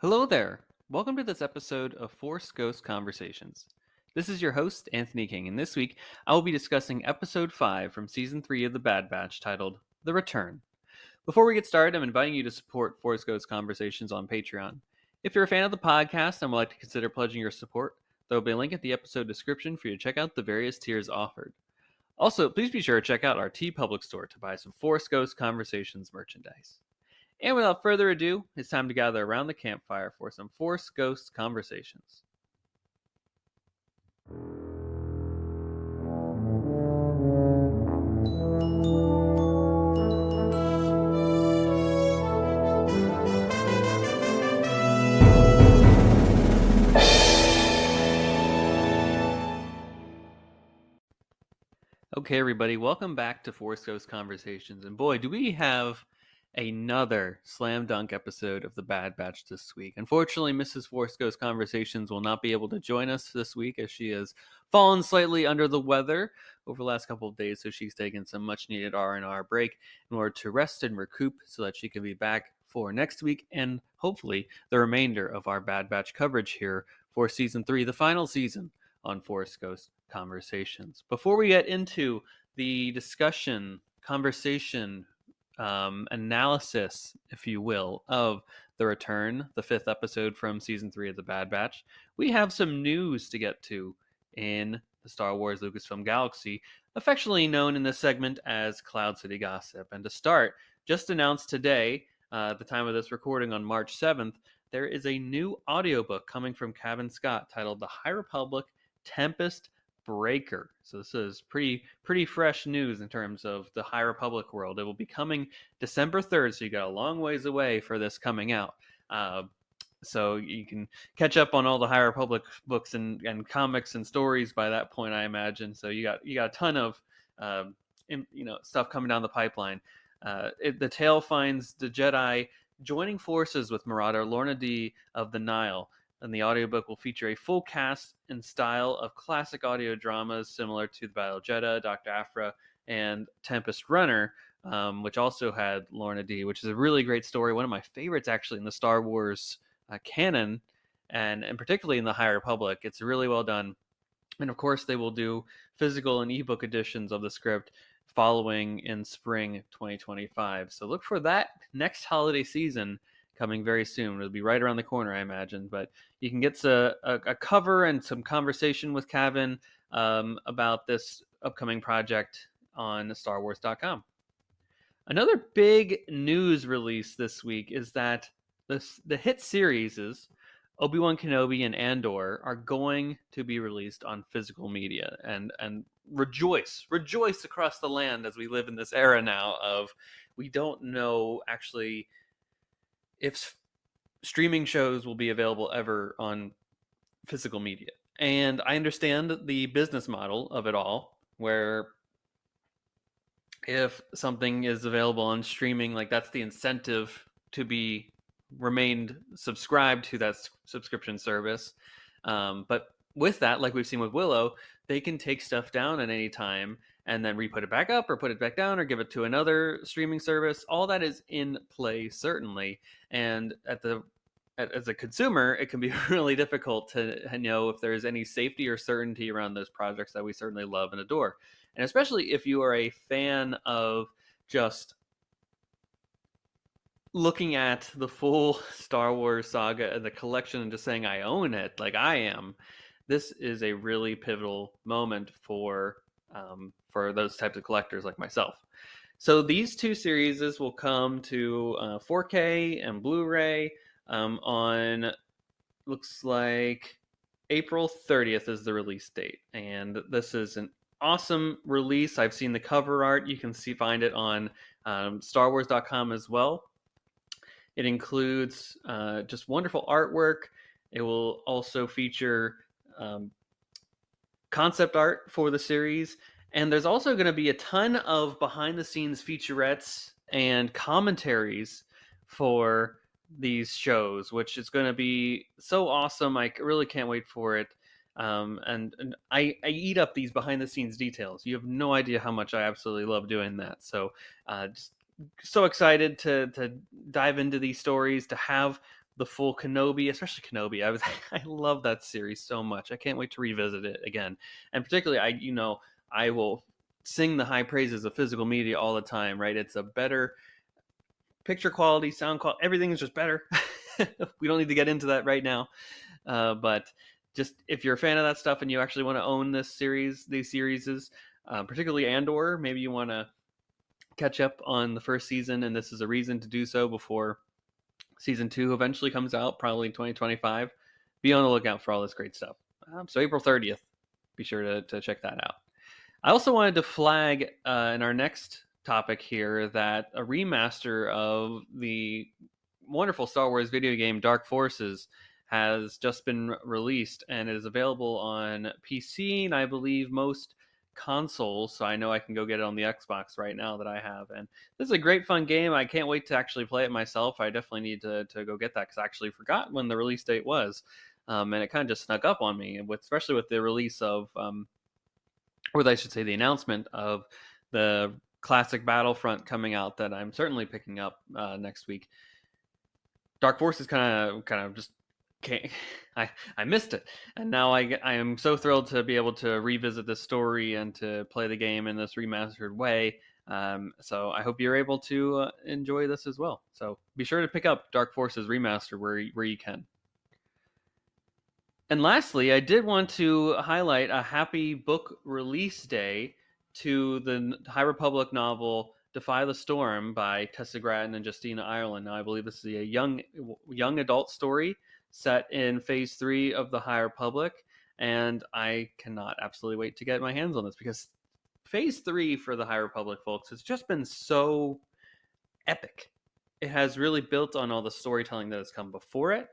Hello there. Welcome to this episode of Force Ghost Conversations. This is your host, Anthony King, and this week I will be discussing episode 5 from season 3 of The Bad Batch titled The Return. Before we get started, I'm inviting you to support Force Ghost Conversations on Patreon. If you're a fan of the podcast and would like to consider pledging your support, there will be a link at the episode description for you to check out the various tiers offered. Also, please be sure to check out our TeePublic store to buy some Force Ghost Conversations merchandise. And without further ado, it's time to gather around the campfire for some Force Ghost conversations. Okay, everybody, welcome back to Force Ghost Conversations. And boy, do we have another slam dunk episode of The Bad Batch this week. Unfortunately, Mrs. Force Ghost Conversations will not be able to join us this week as she has fallen slightly under the weather over the last couple of days, so she's taken some much needed R&R break in order to rest and recoup so that she can be back for next week and hopefully the remainder of our Bad Batch coverage here for season 3, the final season on Force Ghost Conversations. Before we get into the conversation, analysis, if you will, of The Return, the 5th episode from season 3 of The Bad Batch, we have some news to get to in the Star Wars Lucasfilm Galaxy, affectionately known in this segment as Cloud City Gossip. And to start, just announced today, at the time of this recording on March 7th, there is a new audiobook coming from Kevin Scott titled The High Republic Tempest Breaker. So this is pretty fresh news in terms of the High Republic world. It will be coming December 3rd, so you got a long ways away for this coming out. So you can catch up on all the High Republic books and comics and stories by that point, I imagine. So you got a ton of stuff coming down the pipeline. The tale finds the Jedi joining forces with Marauder Lorna D of the Nile, and the audiobook will feature a full cast and style of classic audio dramas similar to The Battle of Jeddah, Dr. Aphra, and Tempest Runner, which also had Lorna D, which is a really great story. One of my favorites, actually, in the Star Wars canon, and particularly in the High Republic. It's really well done. And of course, they will do physical and ebook editions of the script following in spring 2025. So look for that next holiday season coming very soon. It'll be right around the corner, I imagine. But you can get a cover and some conversation with Kevin about this upcoming project on StarWars.com. Another big news release this week is that the hit series Obi-Wan Kenobi and Andor are going to be released on physical media, and rejoice across the land as we live in this era now of we don't know actually if streaming shows will be available ever on physical media. And I understand the business model of it all, where if something is available on streaming, like that's the incentive to be remained subscribed to that subscription service. But with that, like we've seen with Willow, they can take stuff down at any time and then re-put it back up or put it back down or give it to another streaming service. All that is in play, certainly. And as a consumer, it can be really difficult to know if there's any safety or certainty around those projects that we certainly love and adore. And especially if you are a fan of just looking at the full Star Wars saga and the collection and just saying I own it, like I am, this is a really pivotal moment for those types of collectors like myself. So these two series will come to 4K and Blu-ray on, looks like April 30th is the release date. And this is an awesome release. I've seen the cover art. You can find it on StarWars.com as well. It includes just wonderful artwork. It will also feature concept art for the series. And there's also going to be a ton of behind-the-scenes featurettes and commentaries for these shows, which is going to be so awesome. I really can't wait for it. And I eat up these behind-the-scenes details. You have no idea how much I absolutely love doing that. So just so excited to dive into these stories, to have the full Kenobi, especially Kenobi. I love that series so much. I can't wait to revisit it again. And particularly, I will sing the high praises of physical media all the time. Right, it's a better picture quality, sound quality, everything is just better. We don't need to get into that right now, but just if you're a fan of that stuff and you actually want to own these series, particularly Andor, maybe you want to catch up on the first season, and this is a reason to do so before season 2 eventually comes out, probably in 2025. Be on the lookout for all this great stuff. So April 30th, be sure to check that out. I also wanted to flag in our next topic here that a remaster of the wonderful Star Wars video game Dark Forces has just been released and is available on PC and I believe most consoles. So I know I can go get it on the Xbox right now that I have. And this is a great fun game. I can't wait to actually play it myself. I definitely need to go get that because I actually forgot when the release date was. And it kind of just snuck up on me, especially with the release of, or I should say the announcement of the classic Battlefront coming out that I'm certainly picking up next week. Dark Forces kind of just can't. I missed it, and now I am so thrilled to be able to revisit this story and to play the game in this remastered way. So I hope you're able to enjoy this as well. So be sure to pick up Dark Forces Remaster where you can. And lastly, I did want to highlight a happy book release day to the High Republic novel Defy the Storm by Tessa Gratton and Justina Ireland. Now, I believe this is a young adult story set in Phase 3 of the High Republic, and I cannot absolutely wait to get my hands on this because Phase 3 for the High Republic, folks, has just been so epic. It has really built on all the storytelling that has come before it,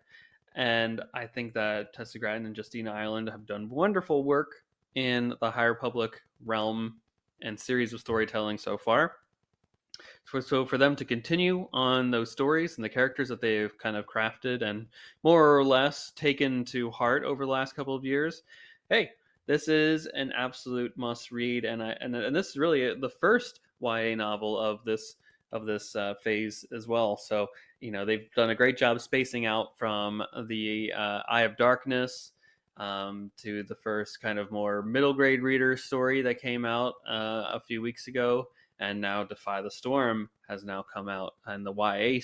and I think that Tessa Gratton and Justina Ireland have done wonderful work in the High Republic realm and series of storytelling so far. So for them to continue on those stories and the characters that they've kind of crafted and more or less taken to heart over the last couple of years, hey, this is an absolute must read, and this is really the first YA novel of this phase as well. So they've done a great job spacing out from the Eye of Darkness to the first kind of more middle grade reader story that came out a few weeks ago, and now Defy the Storm has now come out and the YA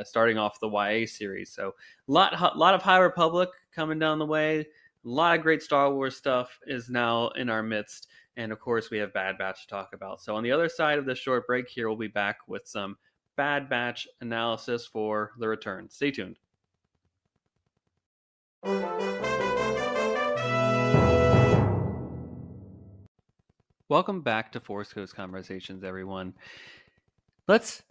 starting off the YA series. So a lot of High Republic coming down the way. A lot of great Star Wars stuff is now in our midst. And of course, we have Bad Batch to talk about. So on the other side of this short break here, we'll be back with some Bad Batch analysis for The Return. Stay tuned. Welcome back to Force Coast Conversations, everyone. Let's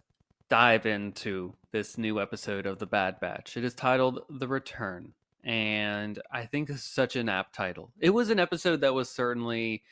dive into this new episode of The Bad Batch. It is titled The Return, and I think this is such an apt title. It was an episode that was certainly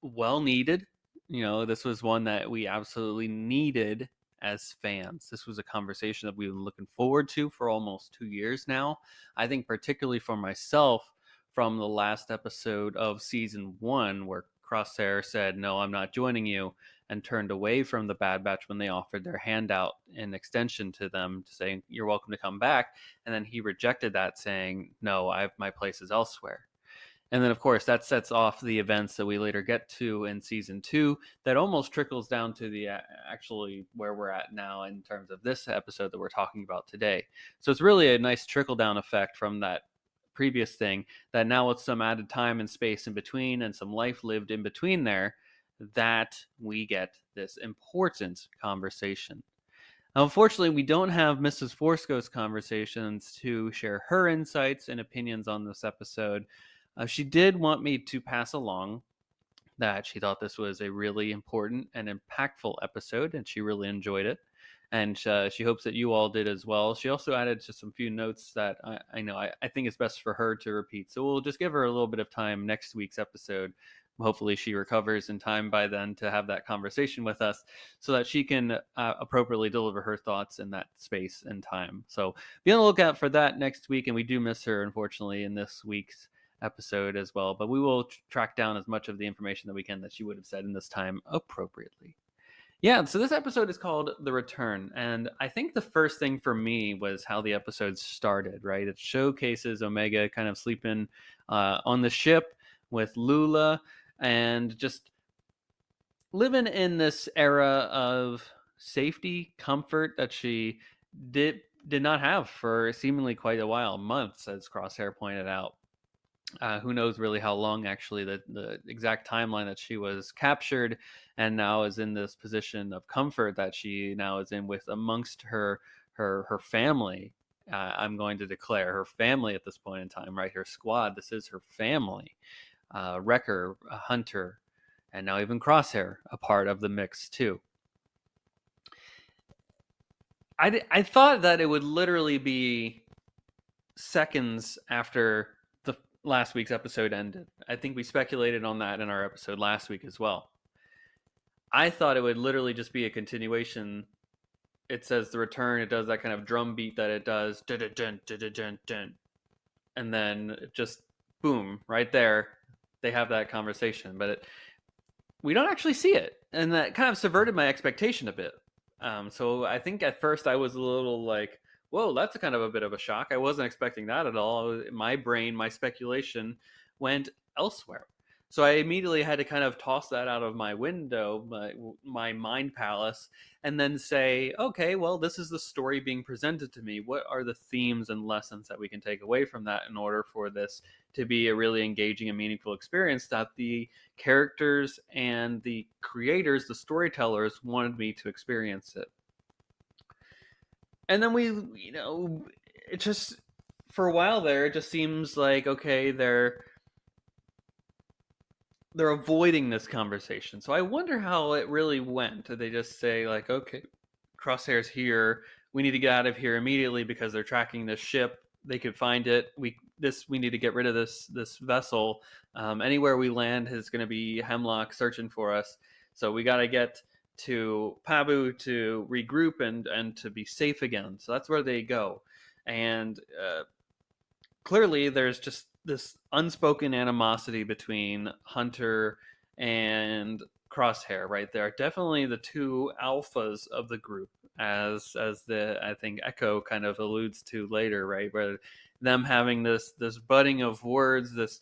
well needed. This was one that we absolutely needed as fans. This was a conversation that we've been looking forward to for almost 2 years now. I think particularly for myself from the last episode of season 1 where Crosshair said, "No, I'm not joining you," and turned away from the Bad Batch when they offered their handout in extension to them to say, "You're welcome to come back." And then he rejected that, saying, "No, my place is elsewhere." And then, of course, that sets off the events that we later get to in season 2 that almost trickles down to the actually where we're at now in terms of this episode that we're talking about today. So it's really a nice trickle down effect from that previous thing that now with some added time and space in between and some life lived in between there, that we get this important conversation. Now, unfortunately, we don't have Mrs. Forsco's conversations to share her insights and opinions on this episode. She did want me to pass along that she thought this was a really important and impactful episode, and she really enjoyed it. And she hopes that you all did as well. She also added just some few notes that I think it's best for her to repeat. So we'll just give her a little bit of time next week's episode. Hopefully she recovers in time by then to have that conversation with us so that she can appropriately deliver her thoughts in that space and time. So be on the lookout for that next week. And we do miss her, unfortunately, in this week's episode as well. But we will track down as much of the information that we can that she would have said in this time appropriately. Yeah, so this episode is called The Return. And I think the first thing for me was how the episode started, right? It showcases Omega kind of sleeping on the ship with Lula and just living in this era of safety, comfort that she did not have for seemingly quite a while, months, as Crosshair pointed out. Who knows really how long actually the exact timeline that she was captured and now is in this position of comfort that she now is in with amongst her family. I'm going to declare her family at this point in time, right? Her squad. This is her family. Wrecker, Hunter, and now even Crosshair, a part of the mix too. I thought that it would literally be seconds after the last week's episode ended. I think we speculated on that in our episode last week as well. I thought it would literally just be a continuation. It says the return, it does that kind of drum beat that it does, and then just boom, right there, they have that conversation. But we don't actually see it, and that kind of subverted my expectation a bit. So I think at first I was a little like, "Whoa, that's a kind of a bit of a shock." I wasn't expecting that at all. My brain, my speculation, went elsewhere. So I immediately had to kind of toss that out of my window, my mind palace, and then say, "Okay, well, this is the story being presented to me. What are the themes and lessons that we can take away from that in order for this to be a really engaging and meaningful experience that the characters and the creators, the storytellers, wanted me to experience it?" And then it just, for a while there, it just seems like, okay, they're avoiding this conversation. So I wonder how it really went. Did they just say like, okay, Crosshair's here, we need to get out of here immediately because they're tracking this ship, they could find it, we need to get rid of this vessel, anywhere we land is going to be Hemlock searching for us, so we got to get to Pabu to regroup and to be safe again. So that's where they go. And clearly there's just this unspoken animosity between Hunter and Crosshair, right? There are definitely the two alphas of the group, as the I think Echo kind of alludes to later, right? Where them having this budding of words, this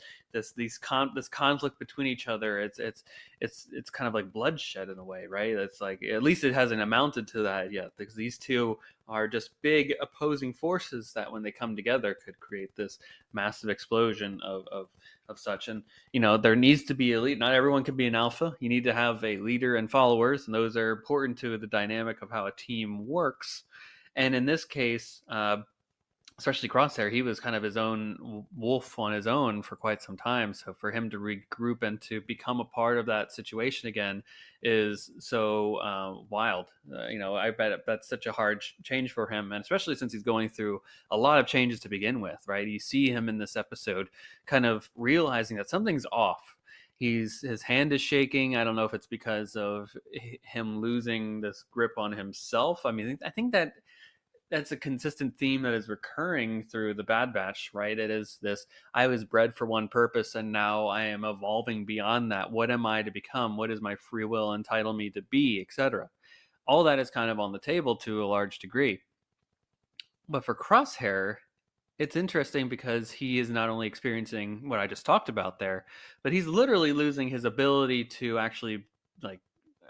conflict between each other. It's kind of like bloodshed in a way, right? It's like, at least it hasn't amounted to that yet, because these two are just big opposing forces that when they come together could create this massive explosion of such. And there needs to be a lead. Not everyone can be an alpha. You need to have a leader and followers, and those are important to the dynamic of how a team works. And in this case, especially Crosshair, he was kind of his own wolf on his own for quite some time. So for him to regroup and to become a part of that situation again is so wild. I bet that's such a hard change for him, and especially since he's going through a lot of changes to begin with, right? You see him in this episode kind of realizing that something's off. His hand is shaking. I don't know if it's because of him losing this grip on himself. I mean, I think that's a consistent theme that is recurring through the Bad Batch, right? It is this: I was bred for one purpose and now I am evolving beyond that. What am I to become? What does my free will entitle me to be, etc.? All that is kind of on the table to a large degree. But for Crosshair, it's interesting because he is not only experiencing what I just talked about there, but he's literally losing his ability to actually, like,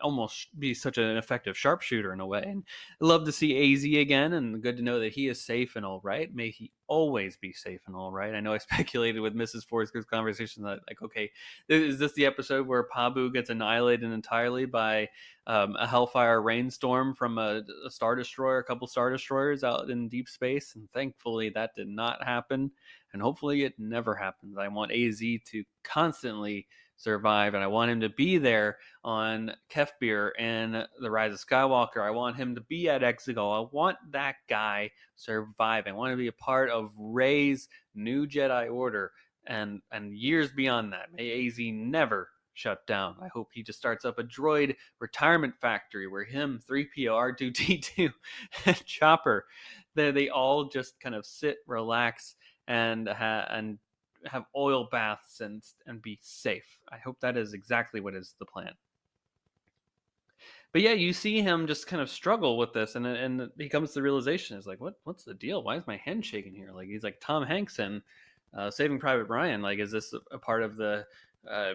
almost be such an effective sharpshooter in a way. And I love to see AZ again, and good to know that he is safe and all right. May he always be safe and all right. I know I speculated with Mrs. Forsker's conversation that, like, okay, is this the episode where Pabu gets annihilated entirely by a Hellfire rainstorm from a Star Destroyer, a couple Star Destroyers out in deep space? And thankfully that did not happen, and hopefully it never happens. I want AZ to constantly survive, and I want him to be there on Kefbir and The Rise of Skywalker. I want him to be at Exegol. I want that guy surviving. I want to be a part of Rey's new Jedi Order and years beyond that. May AZ never shut down. I hope he just starts up a droid retirement factory where him, 3PO, R2D2, and Chopper, they all just kind of sit, relax, and have oil baths and be safe. I hope that is exactly what is the plan. But yeah, you see him just kind of struggle with this, and he comes to the realization, is like, what's the deal? Why is my hand shaking here? Like he's like Tom Hanks in Saving Private Ryan. Like, is this a part of the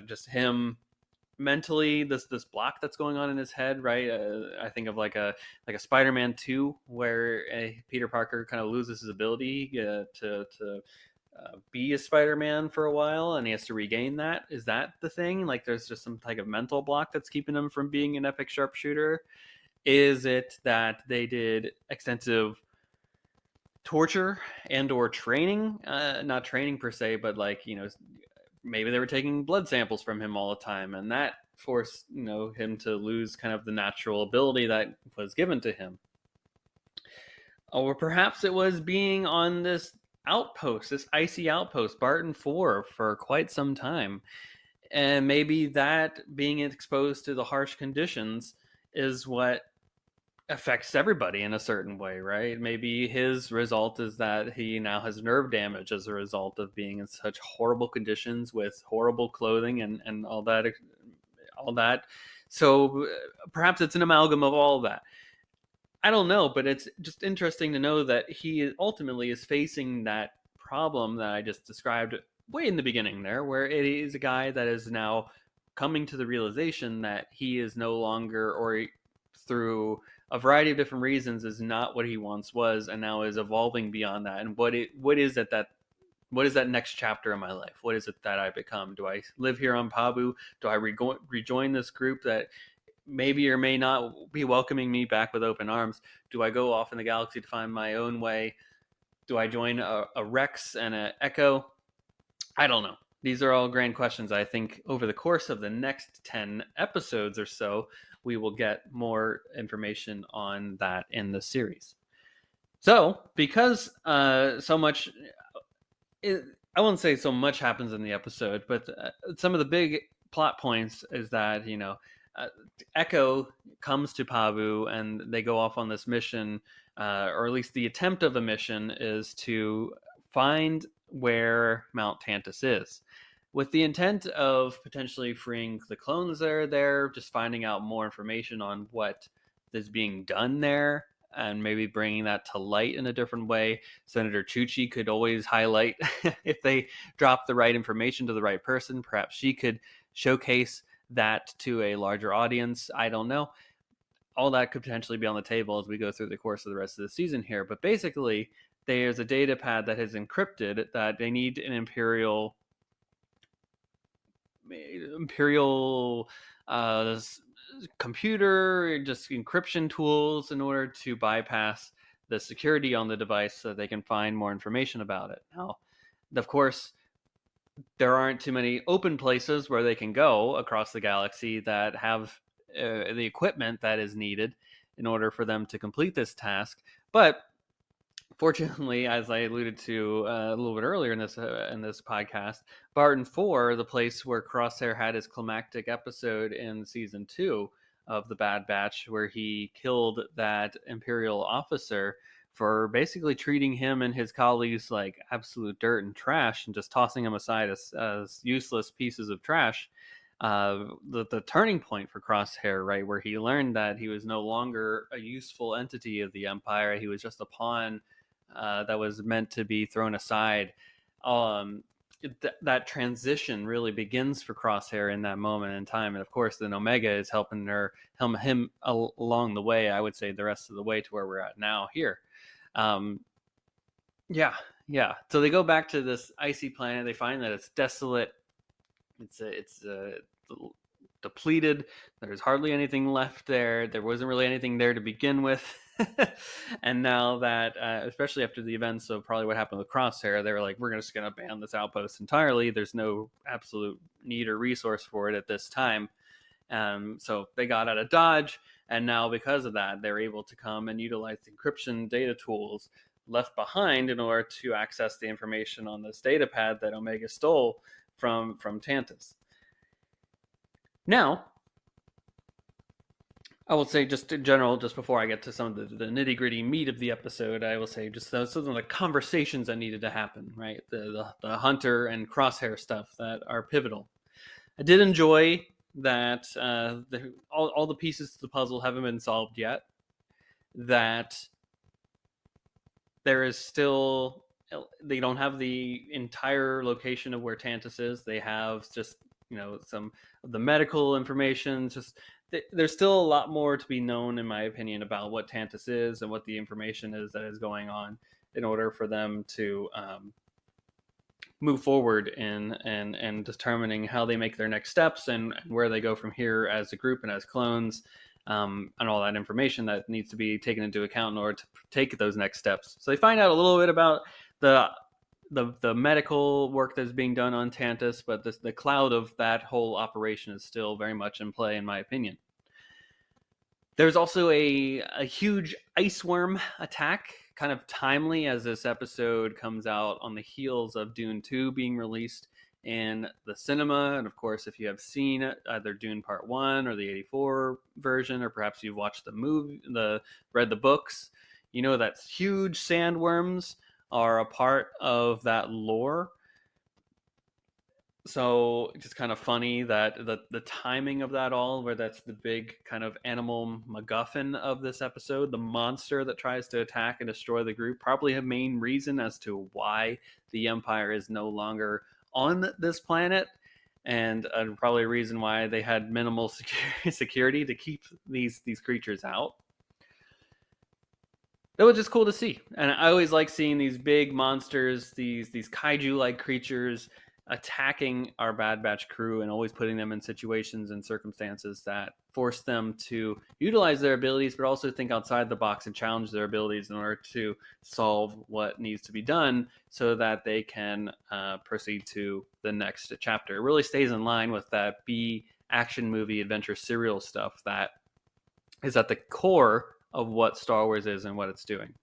just him mentally, this block that's going on in his head, right? I think of like a Spider-Man 2 where Peter Parker kind of loses his ability to be a Spider-Man for a while, and he has to regain that. Is that the thing? Like, there's just some type of mental block that's keeping him from being an epic sharpshooter? Is it that they did extensive torture and or training? Not training per se, but like, maybe they were taking blood samples from him all the time, and that forced him to lose kind of the natural ability that was given to him. Or perhaps it was being on this outpost, this icy outpost, Barton 4, for quite some time. And maybe that being exposed to the harsh conditions is what affects everybody in a certain way, right? Maybe his result is that he now has nerve damage as a result of being in such horrible conditions with horrible clothing and all that. So perhaps it's an amalgam of all of that. I don't know, but it's just interesting to know that he ultimately is facing that problem that I just described way in the beginning there, where it is a guy that is now coming to the realization that he is no longer, or through a variety of different reasons, is not what he once was, and now is evolving beyond that. And what is that next chapter in my life? What is it that I become? Do I live here on Pabu? Do I rejoin this group that maybe or may not be welcoming me back with open arms? Do I go off in the galaxy to find my own way? Do I join a Rex and an Echo? I don't know. These are all grand questions. I think over the course of the next 10 episodes or so, we will get more information on that in the series. So, because so much, I won't say so much happens in the episode, but some of the big plot points is that, Echo comes to Pabu and they go off on this mission, or at least the attempt of a mission is to find where Mount Tantus is, with the intent of potentially freeing the clones that are there, just finding out more information on what is being done there, and maybe bringing that to light in a different way. Senator Chuchi could always highlight if they drop the right information to the right person. Perhaps she could showcase that to a larger audience. I don't know. All that could potentially be on the table as we go through the course of the rest of the season here. But basically, there's a data pad that is encrypted that they need an Imperial computer, just encryption tools, in order to bypass the security on the device so they can find more information about it. Now, of course, there aren't too many open places where they can go across the galaxy that have the equipment that is needed in order for them to complete this task. But fortunately, as I alluded to a little bit earlier in this podcast, Barton 4, the place where Crosshair had his climactic episode in season 2 of the Bad Batch, where he killed that Imperial officer for basically treating him and his colleagues like absolute dirt and trash, and just tossing them aside as useless pieces of trash. The turning point for Crosshair, right, where he learned that he was no longer a useful entity of the Empire, he was just a pawn that was meant to be thrown aside. That transition really begins for Crosshair in that moment in time, and of course, then Omega is helping him along the way. I would say the rest of the way to where we're at now here. Yeah. So they go back to this icy planet. They find that it's desolate. It's depleted. There's hardly anything left there. There wasn't really anything there to begin with. And now that, especially after the events of probably what happened with Crosshair, they were like, we're just going to ban this outpost entirely. There's no absolute need or resource for it at this time. So they got out of Dodge, and now because of that, they're able to come and utilize encryption data tools left behind in order to access the information on this data pad that Omega stole from Tantus. Now, I will say, just in general, just before I get to some of the nitty-gritty meat of the episode, I will say just some of the conversations that needed to happen, right? The Hunter and Crosshair stuff that are pivotal. I did enjoy that all the pieces to the puzzle haven't been solved yet. That there is still, they don't have the entire location of where Tantus is. They have just, some of the medical information. Just there's still a lot more to be known, in my opinion, about what Tantus is and what the information is that is going on, in order for them to move forward in determining how they make their next steps and where they go from here as a group and as clones, and all that information that needs to be taken into account in order to take those next steps. So they find out a little bit about the medical work that's being done on Tantus, but the cloud of that whole operation is still very much in play, in my opinion. There's also a huge Ice Wyrm attack, kind of timely as this episode comes out on the heels of Dune 2 being released in the cinema. And of course, if you have seen either Dune Part 1 or the 84 version, or perhaps you've watched the movie, read the books, you know that huge sandworms are a part of that lore. So it's just kind of funny that the timing of that all, where that's the big kind of animal MacGuffin of this episode, the monster that tries to attack and destroy the group, probably a main reason as to why the Empire is no longer on this planet, and probably a reason why they had minimal security to keep these creatures out. That was just cool to see, and I always like seeing these big monsters, these kaiju-like creatures attacking our Bad Batch crew, and always putting them in situations and circumstances that force them to utilize their abilities, but also think outside the box and challenge their abilities in order to solve what needs to be done so that they can proceed to the next chapter. It really stays in line with that B action movie adventure serial stuff that is at the core of what Star Wars is and what it's doing.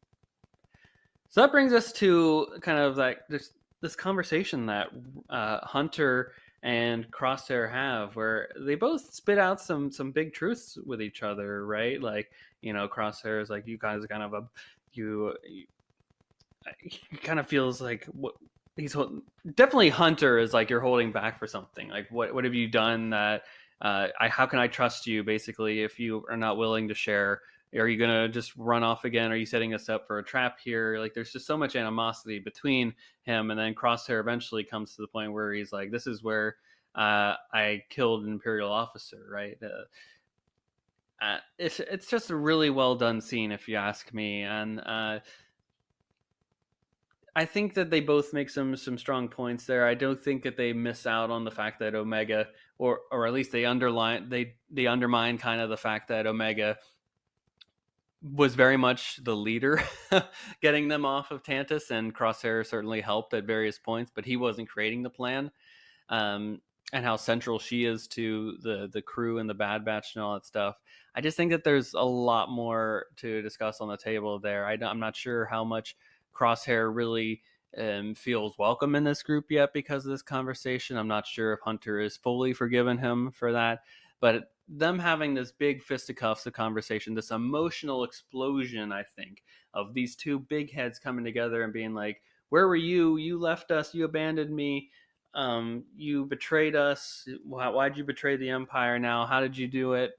So that brings us to kind of like this conversation that Hunter and Crosshair have, where they both spit out some big truths with each other, right? Like, Crosshair is like, you guys are kind of he kind of feels like what he's definitely, Hunter is like, you're holding back for something. Like, what have you done that how can I trust you, basically, if you are not willing to share? Are you gonna just run off again? Are you setting us up for a trap here? Like, there's just so much animosity between him, and then Crosshair eventually comes to the point where he's like, this is where I killed an Imperial officer, right? It's just a really well done scene, if you ask me, and I think that they both make some strong points there. I don't think that they miss out on the fact that Omega, or at least they undermine kind of the fact that Omega was very much the leader getting them off of Tantus, and Crosshair certainly helped at various points, but he wasn't creating the plan. And how central she is to the crew and the Bad Batch and all that stuff. I just think that there's a lot more to discuss on the table there. I'm not sure how much Crosshair really feels welcome in this group yet because of this conversation. I'm not sure if Hunter is fully forgiven him for that, but them having this big fisticuffs of conversation, this emotional explosion, I think, of these two big heads coming together and being like, where were you? You left us. You abandoned me. You betrayed us. Why'd you betray the Empire now? How did you do it?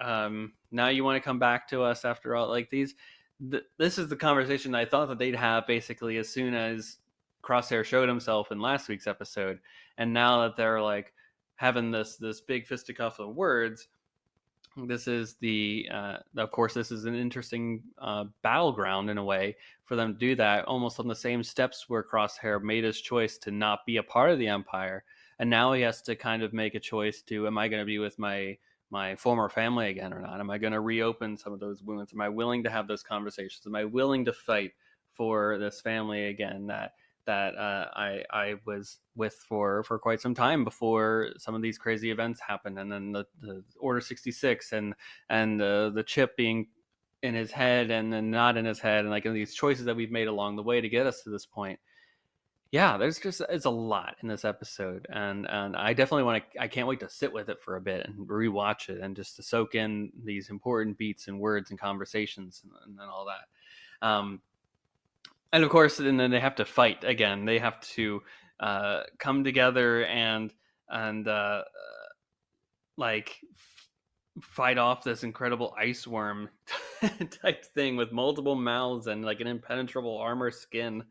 Now you want to come back to us after all? Like, this is the conversation I thought that they'd have basically as soon as Crosshair showed himself in last week's episode. And now that they're like having this big fisticuff of words, this is of course, this is an interesting battleground in a way for them to do that, almost on the same steps where Crosshair made his choice to not be a part of the Empire, and now he has to kind of make a choice to, am I going to be with my former family again or not? Am I going to reopen some of those wounds? Am I willing to have those conversations? Am I willing to fight for this family again that I was with for quite some time before some of these crazy events happened, and then the Order 66 and the chip being in his head and then not in his head, and like these choices that we've made along the way to get us to this point. Yeah, it's a lot in this episode, and I definitely I can't wait to sit with it for a bit and rewatch it, and just to soak in these important beats and words and conversations and all that. And of course, and then they have to fight again. They have to come together and like fight off this incredible ice worm type thing with multiple mouths and like an impenetrable armor skin.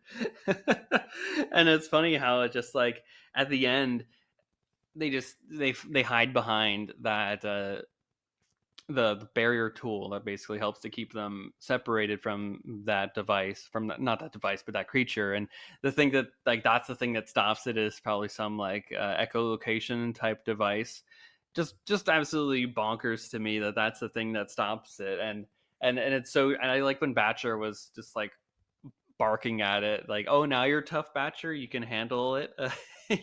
And it's funny how it just like at the end they hide behind that the barrier tool that basically helps to keep them separated from that device, from not that device but that creature. And the thing that like that's the thing that stops it is probably some like echolocation type device. Just absolutely bonkers to me that that's the thing that stops it. And it's so, and I like when Batcher was just like barking at it like, oh, now you're tough, Batcher, you can handle it.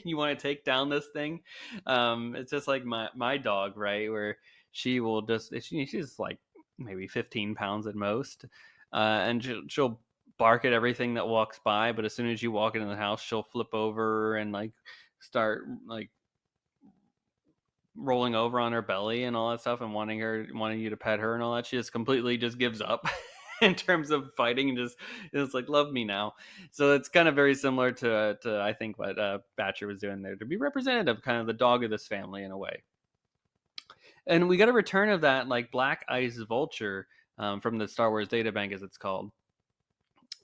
You want to take down this thing. It's just like my dog, right, where she will just she's like maybe 15 pounds at most, and she'll bark at everything that walks by, but as soon as you walk into the house she'll flip over and like start like rolling over on her belly and all that stuff and wanting you to pet her and all that. She just completely just gives up in terms of fighting and just is like, love me now. So it's kind of very similar to I think what Batcher was doing there, to be representative, kind of the dog of this family in a way. And we got a return of that like black ice vulture, from the Star Wars databank, as it's called,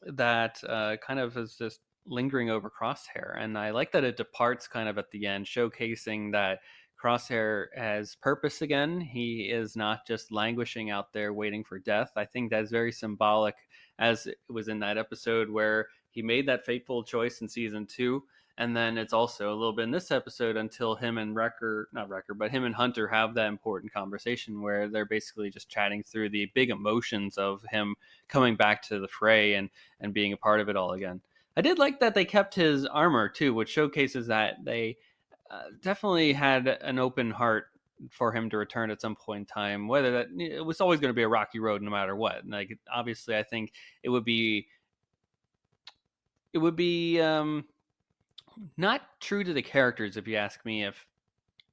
that kind of is just lingering over Crosshair. And I like that it departs kind of at the end, showcasing that Crosshair has purpose again. He is not just languishing out there waiting for death. I think that's very symbolic, as it was in that episode where he made that fateful choice in season 2. And then it's also a little bit in this episode until him and not Wrecker, but him and Hunter have that important conversation where they're basically just chatting through the big emotions of him coming back to the fray and being a part of it all again. I did like that they kept his armor too, which showcases that they definitely had an open heart for him to return at some point in time. Whether that, it was always going to be a rocky road no matter what. Like obviously, I think it would be not true to the characters, if you ask me, if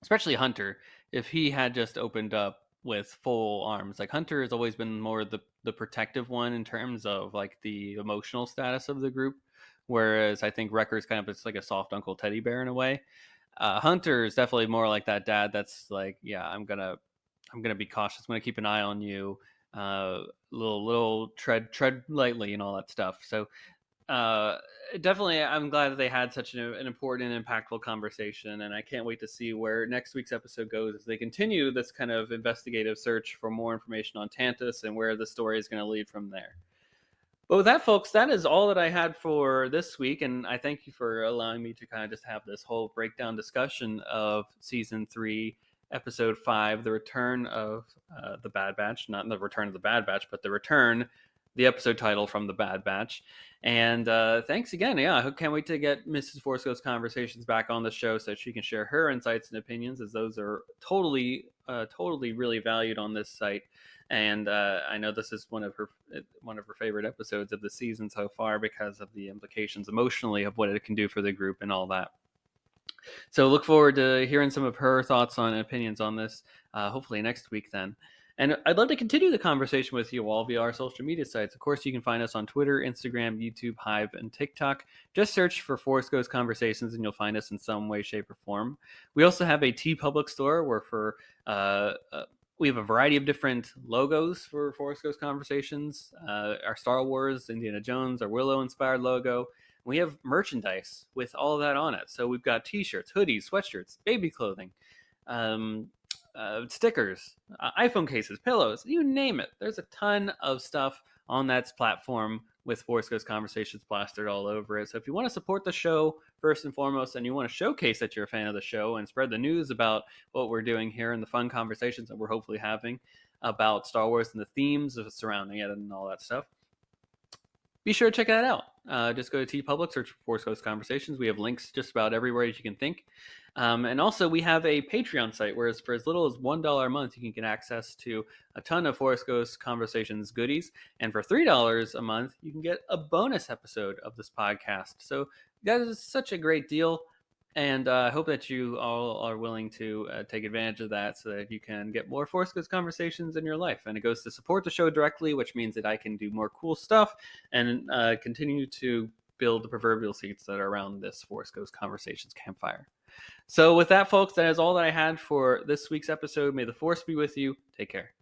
especially Hunter, if he had just opened up with full arms. Like Hunter has always been more the protective one in terms of like the emotional status of the group, whereas I think Wrecker's kind of it's like a soft Uncle Teddy Bear in a way. Hunter is definitely more like that dad that's like, yeah, I'm gonna be cautious. I'm gonna keep an eye on you. Little tread lightly and all that stuff. So uh, definitely, I'm glad that they had such an important and impactful conversation, and I can't wait to see where next week's episode goes as they continue this kind of investigative search for more information on Tantus and where the story is going to lead from there. But with that, folks, that is all that I had for this week, and I thank you for allowing me to kind of just have this whole breakdown discussion of season 3, episode 5, the return of the Bad Batch. Not the return of the Bad Batch, but the return, the episode title from the Bad Batch. And thanks again. Yeah, I can't wait to get Mrs. Forsco's conversations back on the show so she can share her insights and opinions, as those are totally really valued on this site. And I know this is one of her favorite episodes of the season so far because of the implications emotionally of what it can do for the group and all that. So look forward to hearing some of her thoughts on opinions on this, hopefully next week then. And I'd love to continue the conversation with you all via our social media sites. Of course, you can find us on Twitter, Instagram, YouTube, Hive, and TikTok. Just search for Force Ghost Conversations and you'll find us in some way, shape, or form. We also have a TeePublic store where we have a variety of different logos for Force Ghost Conversations. Our Star Wars, Indiana Jones, our Willow-inspired logo. We have merchandise with all of that on it. So we've got t-shirts, hoodies, sweatshirts, baby clothing, stickers, iPhone cases, pillows, you name it. There's a ton of stuff on that platform with Force Ghost Conversations plastered all over it. So if you want to support the show first and foremost, and you want to showcase that you're a fan of the show and spread the news about what we're doing here and the fun conversations that we're hopefully having about Star Wars and the themes surrounding it and all that stuff, be sure to check that out. Just go to TeePublic, search for Force Ghost Conversations. We have links just about everywhere that you can think. And also, we have a Patreon site where for as little as $1 a month, you can get access to a ton of Force Ghost Conversations goodies. And for $3 a month, you can get a bonus episode of this podcast. So that is such a great deal. And I hope that you all are willing to take advantage of that so that you can get more Force Ghost Conversations in your life. And it goes to support the show directly, which means that I can do more cool stuff and continue to build the proverbial seats that are around this Force Ghost Conversations campfire. So with that, folks, that is all that I had for this week's episode. May the Force be with you. Take care.